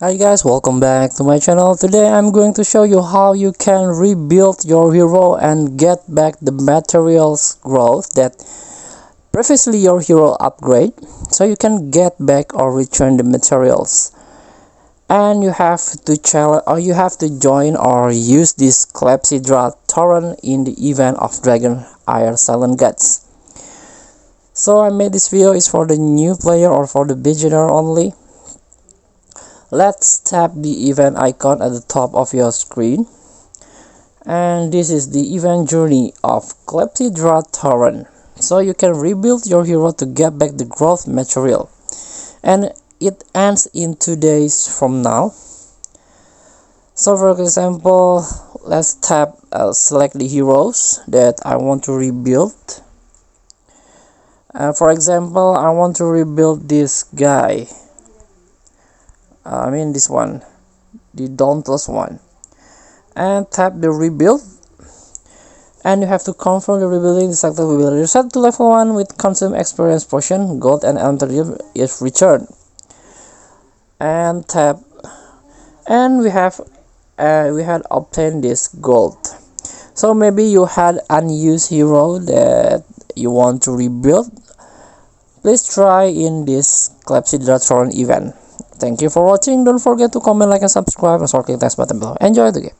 Hi guys, welcome back to my channel. Today I'm going to show you how you can rebuild your hero and get back the materials growth that previously your hero upgrade, so you can get back or return the materials. And you have to challenge, or you have to join or use this Clepsydra Torrent in the event of Dragonheir Silent Guts. So I made this video is for the new player or for the beginner only. Let's tap the event icon at the top of your screen, and this is the event journey of Clepsydra Torrent. So you can rebuild your hero to get back the growth material, and it ends in 2 days from now. So for example, let's tap select the heroes that I want to rebuild. For example, I want to rebuild this guy. This one, the Dauntless one, and tap the rebuild, and you have to confirm the rebuilding. The sector will be reset to level 1 with consume experience potion, gold, and elemental if returned. And tap, and we had obtained this gold. So maybe you had unused hero that you want to rebuild. Please try in this Clepsydra Torrent event. Thank you for watching. Don't forget to comment, like, and subscribe, and click the next button below. Enjoy the game.